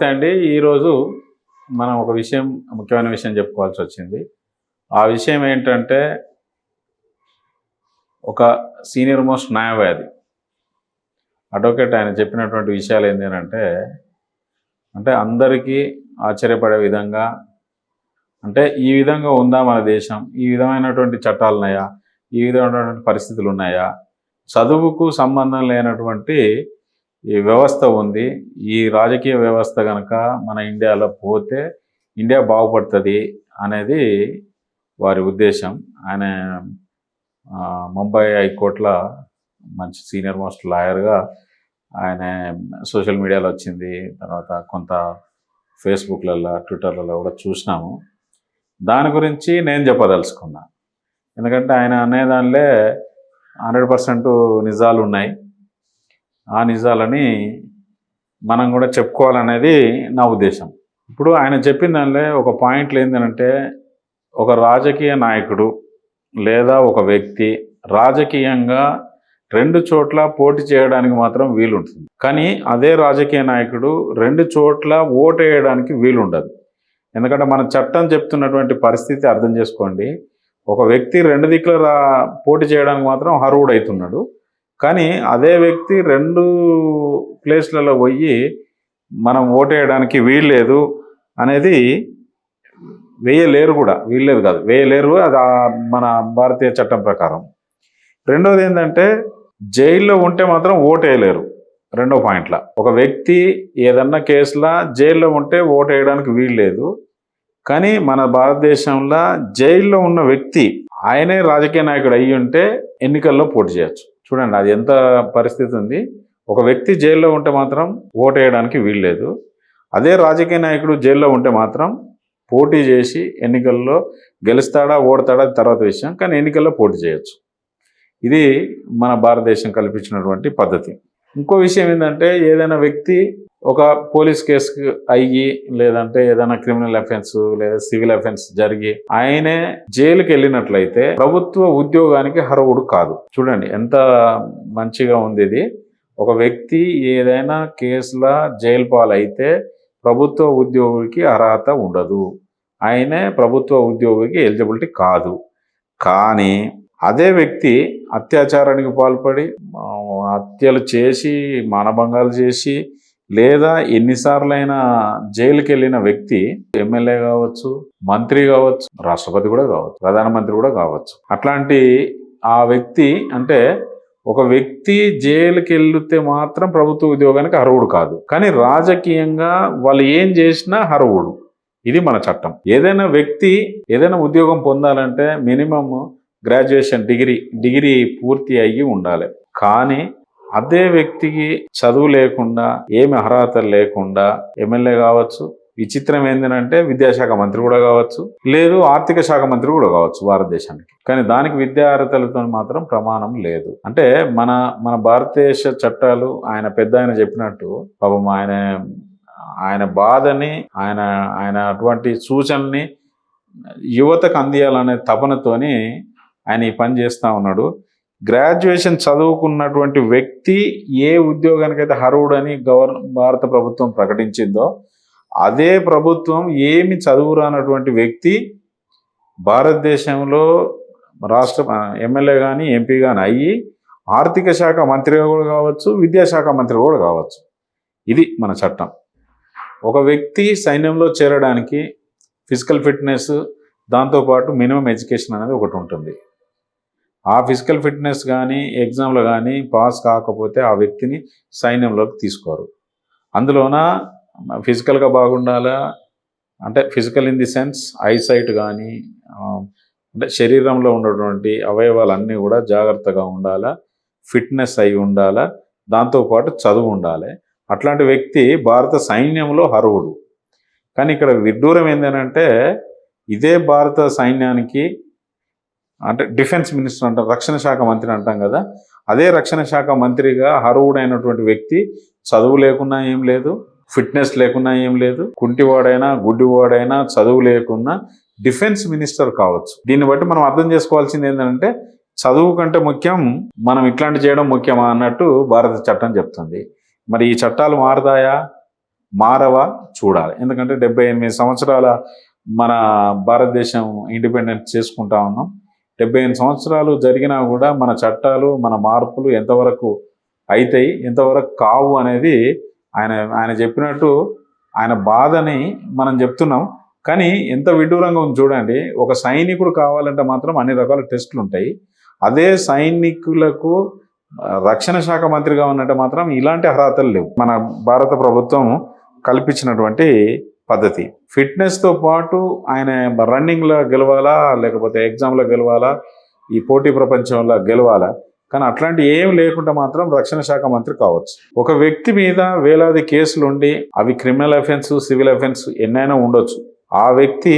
నమస్తే అండి. ఈరోజు మనం ఒక ముఖ్యమైన విషయం చెప్పుకోవాల్సి వచ్చింది. ఆ విషయం ఏంటంటే ఒక సీనియర్ మోస్ట్ న్యాయవాది అడ్వకేట్ ఆయన చెప్పినటువంటి విషయాలు అంటే అందరికీ ఆశ్చర్యపడే విధంగా, అంటే ఈ విధంగా ఉందా మన దేశం, ఈ విధమైనటువంటి చట్టాలు ఉన్నాయా, ఈ విధమైనటువంటి పరిస్థితులు ఉన్నాయా, చదువుకు సంబంధం లేనటువంటి ఈ వ్యవస్థ ఉంది, ఈ రాజకీయ వ్యవస్థ కనుక మన ఇండియాలో పోతే ఇండియా బాగుపడుతుంది అనేది వారి ఉద్దేశం. ఆయన ముంబై హైకోర్టులో మంచి సీనియర్ మోస్ట్ లాయర్గా ఆయన సోషల్ మీడియాలో వచ్చింది, తర్వాత కొంత ఫేస్బుక్లలో ట్విట్టర్లలో కూడా చూసినాము. దాని గురించి నేను చెప్పదలుచుకున్నా. ఎందుకంటే ఆయన అనేదానిలే 100% నిజాలు ఉన్నాయి. ఆ నిజాలని మనం కూడా చెప్పుకోవాలనేది నా ఉద్దేశం. ఇప్పుడు ఆయన చెప్పిన దానిలో ఒక పాయింట్లు ఏంటంటే, ఒక రాజకీయ నాయకుడు లేదా ఒక వ్యక్తి రాజకీయంగా 2 చోట్ల పోటీ చేయడానికి మాత్రం వీలుంటుంది. కానీ అదే రాజకీయ నాయకుడు 2 చోట్ల ఓటు వేయడానికి వీలుండదు. ఎందుకంటే మన చట్టం చెప్తున్నటువంటి పరిస్థితి అర్థం చేసుకోండి. ఒక వ్యక్తి 2 దిక్కుల పోటీ చేయడానికి మాత్రం అర్హుడవుతున్నాడు. కానీ అదే వ్యక్తి 2 ప్లేస్లలో పోయి మనం ఓటేయడానికి వీల్లేదు అనేది వేయలేరు కూడా, వీల్లేదు కాదు, వేయలేరు. అది మన భారతీయ చట్టం ప్రకారం. రెండోది ఏంటంటే, జైల్లో ఉంటే మాత్రం ఓటేయలేరు. రెండో పాయింట్ల ఒక వ్యక్తి ఏదన్నా కేసులో జైల్లో ఉంటే ఓటేయడానికి వీల్లేదు. కానీ మన భారతదేశంలో జైల్లో ఉన్న వ్యక్తి ఆయనే రాజకీయ నాయకుడు అయ్యి ఉంటే ఎన్నికల్లో పోటీ చేయొచ్చు. చూడండి, అది ఎంత పరిస్థితి ఉంది. ఒక వ్యక్తి జైల్లో ఉంటే మాత్రం ఓటు వేయడానికి వీల్లేదు. అదే రాజకీయ నాయకుడు జైల్లో ఉంటే మాత్రం పోటీ చేసి ఎన్నికల్లో గెలుస్తాడా ఓడతాడా తర్వాత విషయం, కానీ ఎన్నికల్లో పోటీ చేయొచ్చు. ఇది మన భారతదేశం కల్పించినటువంటి పద్ధతి. ఇంకో విషయం ఏంటంటే, ఏదైనా వ్యక్తి ఒక పోలీస్ కేసుకు అయ్యి, లేదంటే ఏదైనా క్రిమినల్ అఫెన్స్ లేదా సివిల్ అఫెన్స్ జరిగి ఆయనే జైలుకి వెళ్ళినట్లయితే ప్రభుత్వ ఉద్యోగానికి అర్హుడు కాదు. చూడండి ఎంత మంచిగా ఉంది ఇది. ఒక వ్యక్తి ఏదైనా కేసులో జైలు పాలైతే ప్రభుత్వ ఉద్యోగికి అర్హత ఉండదు, ఆయనే ప్రభుత్వ ఉద్యోగికి ఎలిజిబిలిటీ కాదు. కానీ అదే వ్యక్తి అత్యాచారానికి పాల్పడి హత్యలు చేసి మానభంగాలు చేసి లేదా ఎన్నిసార్లైనా జైలుకి వెళ్ళిన వ్యక్తి ఎమ్మెల్యే కావచ్చు, మంత్రి కావచ్చు, రాష్ట్రపతి కూడా కావచ్చు, ప్రధానమంత్రి కూడా కావచ్చు. అట్లాంటి ఆ వ్యక్తి అంటే ఒక వ్యక్తి జైలుకి వెళ్తే మాత్రం ప్రభుత్వ ఉద్యోగానికి అర్హుడు కాదు. కానీ రాజకీయంగా వాళ్ళు ఏం చేసినా అర్హుడు. ఇది మన చట్టం. ఏదైనా వ్యక్తి ఏదైనా ఉద్యోగం పొందాలంటే మినిమం గ్రాడ్యుయేషన్ డిగ్రీ పూర్తి అయ్యి ఉండాలి. కానీ అదే వ్యక్తికి చదువు లేకుండా, ఏమి అర్హత లేకుండా ఎమ్మెల్యే కావచ్చు, విచిత్రం ఏంటంటే విద్యాశాఖ మంత్రి కూడా కావచ్చు, లేదు ఆర్థిక శాఖ మంత్రి కూడా కావచ్చు భారతదేశానికి. కానీ దానికి విద్యా అర్హతలతో మాత్రం ప్రమాణం లేదు. అంటే మన భారతదేశ చట్టాలు ఆయన చెప్పినట్టు పాపం ఆయన బాధని ఆయన అటువంటి సూచనల్ని యువతకు అందియాలనే తపనతోని ఆయన ఈ పని చేస్తూ ఉన్నాడు. గ్రాడ్యుయేషన్ చదువుకున్నటువంటి వ్యక్తి ఏ ఉద్యోగానికైతే అర్హుడని భారత ప్రభుత్వం ప్రకటించిందో అదే ప్రభుత్వం ఏమి చదువురానటువంటి వ్యక్తి భారతదేశంలో రాష్ట్ర ఎమ్మెల్యే కానీ ఎంపీ కానీ అయ్యి ఆర్థిక శాఖ మంత్రిగా కూడా కావచ్చు, విద్యాశాఖ మంత్రి కూడా కావచ్చు. ఇది మన చట్టం. ఒక వ్యక్తి సైన్యంలో చేరడానికి ఫిజికల్ ఫిట్నెస్, దాంతోపాటు మినిమం ఎడ్యుకేషన్ అనేది ఒకటి ఉంటుంది. ఆ ఫిజికల్ ఫిట్నెస్ కానీ ఎగ్జామ్లో కానీ పాస్ కాకపోతే ఆ వ్యక్తిని సైన్యంలోకి తీసుకోరు. అందులోన ఫిజికల్గా బాగుండాలా, అంటే physical in the sense eyesight కానీ, అంటే శరీరంలో ఉన్నటువంటి అవయవాలన్నీ కూడా జాగ్రత్తగా ఉండాలా, ఫిట్నెస్ అయి ఉండాలా, దాంతోపాటు చదువు ఉండాలి. అట్లాంటి వ్యక్తి భారత సైన్యంలో అర్హుడు. కానీ ఇక్కడ విడ్డూరం ఏంటంటే, ఇదే భారత సైన్యానికి అంటే డిఫెన్స్ మినిస్టర్ అంటాం, రక్షణ శాఖ మంత్రి అంటాం కదా, అదే రక్షణ శాఖ మంత్రిగా అర్హుడైనటువంటి వ్యక్తి చదువు లేకున్నా ఏం లేదు, ఫిట్నెస్ లేకున్నా ఏం లేదు, కుంటివాడైనా గుడ్డివాడైనా చదువు లేకున్నా డిఫెన్స్ మినిస్టర్ కావచ్చు. దీన్ని బట్టి మనం అర్థం చేసుకోవాల్సింది ఏంటంటే, చదువు కంటే ముఖ్యం మనం ఇట్లాంటి చేయడం ముఖ్యమా అన్నట్టు భారత చట్టం చెప్తుంది. మరి ఈ చట్టాలు మారతాయా? మారవా చూడాలి. ఎందుకంటే 78 సంవత్సరాల మన భారతదేశం ఇండిపెండెన్స్ చేసుకుంటా ఉన్నాం. 78 సంవత్సరాలు జరిగినా కూడా మన చట్టాలు, మన మార్పులు ఎంతవరకు అవుతాయి, ఎంతవరకు కావు అనేది ఆయన చెప్పినట్టు ఆయన బాధని మనం చెప్తున్నాం. కానీ ఎంత విడ్డూరంగా ఉంది చూడండి. ఒక సైనికుడు కావాలంటే మాత్రం అన్ని రకాల టెస్టులు ఉంటాయి. అదే సైనికులకు రక్షణ శాఖ మంత్రిగా ఉన్నట్టు మాత్రం ఇలాంటి అర్హతలు లేవు. మన భారత ప్రభుత్వం కల్పించినటువంటి పద్ధతి. ఫిట్నెస్తో పాటు ఆయన రన్నింగ్లో గెలవాలా, లేకపోతే ఎగ్జామ్లో గెలవాలా, ఈ పోటీ ప్రపంచంలో గెలవాలా. కానీ అట్లాంటి ఏం లేకుండా మాత్రం రక్షణ శాఖ మంత్రి కావచ్చు. ఒక వ్యక్తి మీద వేలాది కేసులు ఉండి అవి క్రిమినల్ అఫెన్స్, సివిల్ అఫెన్స్ ఎన్నైనా ఉండొచ్చు. ఆ వ్యక్తి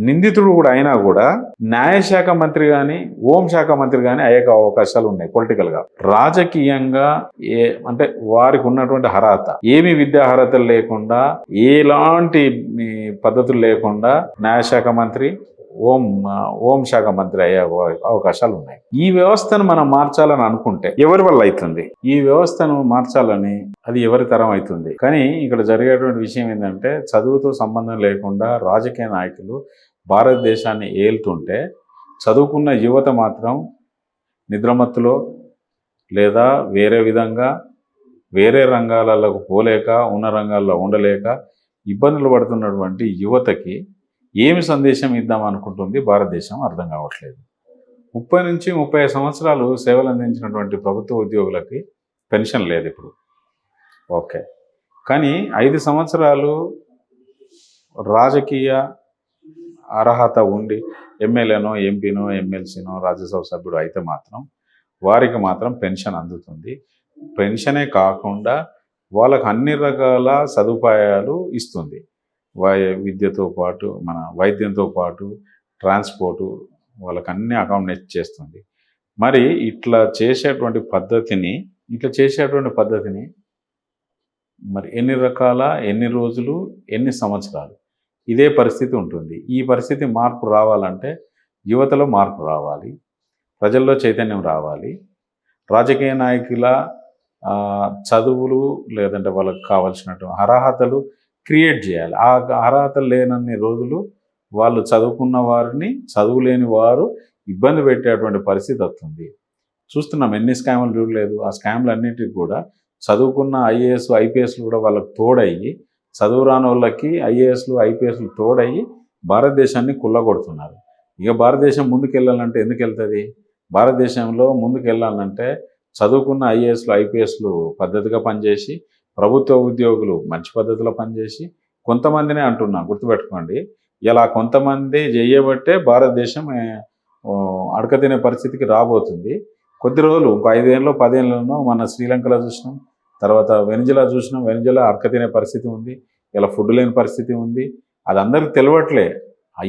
నిందితుడు కూడా అయినా కూడా న్యాయశాఖ మంత్రి కానీ, హోంశాఖ మంత్రి కానీ అయ్యే అవకాశాలు ఉన్నాయి. పొలిటికల్గా, రాజకీయంగా అంటే వారికి ఉన్నటువంటి అర్హత, ఏమి విద్యా అర్హతలు లేకుండా, ఎలాంటి పద్ధతులు లేకుండా న్యాయశాఖ మంత్రి, హోంశాఖ మంత్రి అయ్యే అవకాశాలు ఉన్నాయి. ఈ వ్యవస్థను మనం మార్చాలని అనుకుంటే ఎవరి వల్ల అవుతుంది? ఈ వ్యవస్థను మార్చాలని అది ఎవరి తరం అవుతుంది? కానీ ఇక్కడ జరిగేటువంటి విషయం ఏంటంటే, చదువుతో సంబంధం లేకుండా రాజకీయ నాయకులు భారతదేశాన్ని ఏలుతుంటే చదువుకున్న యువత మాత్రం నిద్రమత్తులో లేదా వేరే విధంగా వేరే రంగాలకు పోలేక, ఉన్న రంగాల్లో ఉండలేక ఇబ్బందులు పడుతున్నటువంటి యువతకి ఏమి సందేశం ఇద్దాం అనుకుంటుంది భారతదేశం అర్థం కావట్లేదు. 30 నుంచి 35 సంవత్సరాలు సేవలు అందించినటువంటి ప్రభుత్వ ఉద్యోగులకి పెన్షన్ లేదు ఇప్పుడు. ఓకే, కానీ 5 సంవత్సరాలు రాజకీయ అర్హత ఉండి ఎమ్మెల్యేనో, ఎంపీనో, ఎమ్మెల్సీనో, రాజ్యసభ సభ్యుడు అయితే మాత్రం వారికి మాత్రం పెన్షన్ అందుతుంది. పెన్షనే కాకుండా వాళ్ళకు అన్ని రకాల సదుపాయాలు ఇస్తుంది. విద్యతో పాటు, మన వైద్యంతో పాటు, ట్రాన్స్పోర్టు, వాళ్ళకి అన్ని అకామిడేట్ చేస్తుంది. మరి ఇట్లా చేసేటువంటి పద్ధతిని మరి ఎన్ని రకాల, ఎన్ని రోజులు, ఎన్ని సంవత్సరాలు ఇదే పరిస్థితి ఉంటుంది. ఈ పరిస్థితి మార్పు రావాలంటే యువతలో మార్పు రావాలి, ప్రజల్లో చైతన్యం రావాలి. రాజకీయ నాయకుల చదువులు లేదంటే వాళ్ళకి కావాల్సినట్టు అర్హతలు క్రియేట్ చేయాలి. ఆ అర్హతలు లేనన్ని రోజులు వాళ్ళు చదువుకున్న వారిని చదువులేని వారు ఇబ్బంది పెట్టేటువంటి పరిస్థితి వస్తుంది. చూస్తున్నాం, ఎన్ని స్కాములు చూడలేదు. ఆ స్కాములు అన్నింటికి కూడా చదువుకున్న ఐఏఎస్, ఐపీఎస్లు కూడా వాళ్ళకి తోడయ్యి, చదువు రాని వాళ్ళకి ఐఏఎస్లు, ఐపీఎస్లు తోడయ్యి భారతదేశాన్ని కుల్లగొడుతున్నారు. ఇక భారతదేశం ముందుకెళ్ళాలంటే ఎందుకు వెళ్తుంది? భారతదేశంలో ముందుకెళ్ళాలంటే చదువుకున్న ఐఏఎస్లు, ఐపీఎస్లు పద్ధతిగా పనిచేసి, ప్రభుత్వ ఉద్యోగులు మంచి పద్ధతిలో పనిచేసి, కొంతమందినే అంటున్నా, గుర్తుపెట్టుకోండి, ఇలా కొంతమంది చేయబట్టే భారతదేశం అడకతినే పరిస్థితికి రాబోతుంది. కొద్ది రోజులు, ఇంకో 5 ఏళ్ళలో 10 ఏళ్ళలో మన శ్రీలంకలో చూసినాం, తర్వాత వెనిజులా చూసినాం. వెనిజులా అడకతినే పరిస్థితి ఉంది, ఇలా ఫుడ్ లేని పరిస్థితి ఉంది. అది అందరికి తెలియట్లే.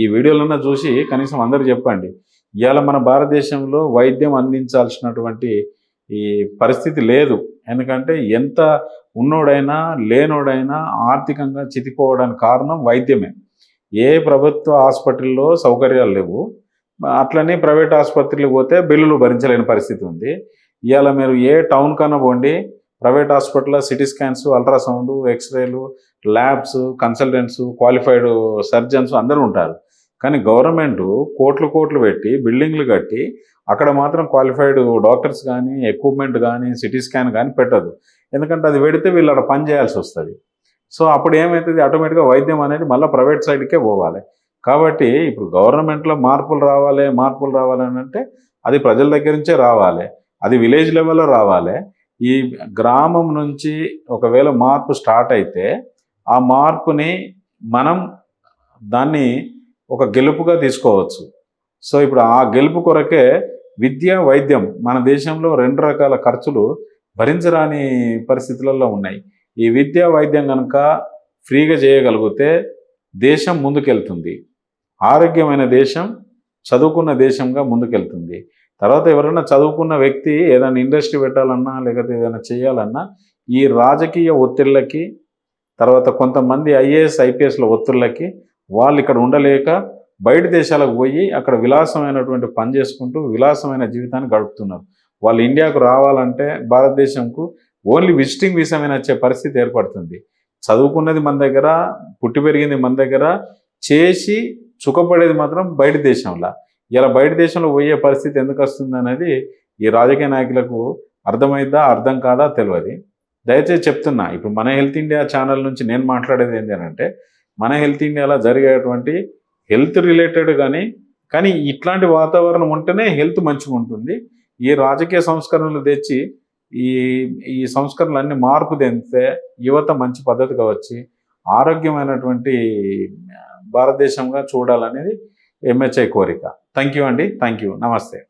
ఈ వీడియోలన్నా చూసి కనీసం అందరూ చెప్పండి. ఇవాళ మన భారతదేశంలో వైద్యం అందించాల్సినటువంటి ఈ పరిస్థితి లేదు. ఎందుకంటే ఎంత ఉన్నోడైనా లేనోడైనా ఆర్థికంగా చితిపోవడానికి కారణం వైద్యమే. ఏ ప్రభుత్వ హాస్పిటల్లో సౌకర్యాలు లేవు, అట్లనే ప్రైవేట్ ఆసుపత్రులకు పోతే బిల్లులు భరించలేని పరిస్థితి ఉంది. ఇవాళ మీరు ఏ టౌన్ కన్నా పోండి, ప్రైవేట్ హాస్పిటల్లో సిటీ స్కాన్స్, అల్ట్రాసౌండ్, ఎక్స్రేలు, ల్యాబ్స్, కన్సల్టెంట్స్, క్వాలిఫైడ్ సర్జన్స్ అందరూ ఉంటారు. కానీ గవర్నమెంట్ కోట్లు పెట్టి బిల్డింగ్లు కట్టి అక్కడ మాత్రం క్వాలిఫైడ్ డాక్టర్స్ కానీ, ఎక్విప్మెంట్ కానీ, సిటీ స్కాన్ కానీ పెట్టదు. ఎందుకంటే అది పెడితే వీళ్ళు అక్కడ పని చేయాల్సి వస్తుంది. సో అప్పుడు ఏమవుతుంది, ఆటోమేటిక్గా వైద్యం అనేది మళ్ళీ ప్రైవేట్ సైడ్కే పోవాలి. కాబట్టి ఇప్పుడు గవర్నమెంట్లో మార్పులు రావాలి అని అంటే అది ప్రజల దగ్గర నుంచే రావాలి, అది విలేజ్ లెవెల్లో రావాలి. ఈ గ్రామం నుంచి ఒకవేళ మార్పు స్టార్ట్ అయితే ఆ మార్పుని మనం దాన్ని ఒక గెలుపుగా తీసుకోవచ్చు. సో ఇప్పుడు ఆ గెలుపు కొరకే విద్య, వైద్యం మన దేశంలో 2 రకాల ఖర్చులు భరించరాని పరిస్థితులలో ఉన్నాయి. ఈ విద్య, వైద్యం కనుక ఫ్రీగా చేయగలిగితే దేశం ముందుకెళ్తుంది. ఆరోగ్యమైన దేశం, చదువుకున్న దేశంగా ముందుకెళ్తుంది. తర్వాత ఎవరైనా చదువుకున్న వ్యక్తి ఏదైనా ఇండస్ట్రీ పెట్టాలన్నా, లేకపోతే ఏదైనా చేయాలన్నా ఈ రాజకీయ ఒత్తిళ్ళకి, తర్వాత కొంతమంది ఐఏఎస్, ఐపీఎస్ల ఒత్తిళ్ళకి వాళ్ళు ఇక్కడ ఉండలేక బయట దేశాలకు పోయి అక్కడ విలాసమైనటువంటి పని చేసుకుంటూ విలాసమైన జీవితాన్ని గడుపుతున్నారు. వాళ్ళు ఇండియాకు రావాలంటే భారతదేశంకు ఓన్లీ విజిటింగ్ వీసా మీద వచ్చే పరిస్థితి ఏర్పడుతుంది. చదువుకున్నది మన దగ్గర, పుట్టి పెరిగింది మన దగ్గర, చేసి సుఖపడేది మాత్రం బయట దేశంలో. ఇలా బయట దేశంలో పోయే పరిస్థితి ఎందుకు వస్తుంది అనేది ఈ రాజకీయ నాయకులకు అర్థమైద్దా అర్థం కాదా తెలియదు. దయచేసి చెప్తున్నా, ఇప్పుడు మన హెల్త్ ఇండియా ఛానల్ నుంచి నేను మాట్లాడేది ఏంటి అంటే, మన హెల్త్ ఇండియాలో జరిగేటువంటి హెల్త్ రిలేటెడ్ కానీ ఇట్లాంటి వాతావరణం ఉంటేనే హెల్త్ మంచిగా ఉంటుంది. ఈ రాజకీయ సంస్కరణలు తెచ్చి ఈ ఈ సంస్కరణలన్నీ మార్పు తెంపితే యువత మంచి పద్ధతిగా వచ్చి ఆరోగ్యమైనటువంటి భారతదేశంగా చూడాలనేది ఎంహెచ్ఐ కోరిక. థ్యాంక్ యూ అండి. Thank you. నమస్తే.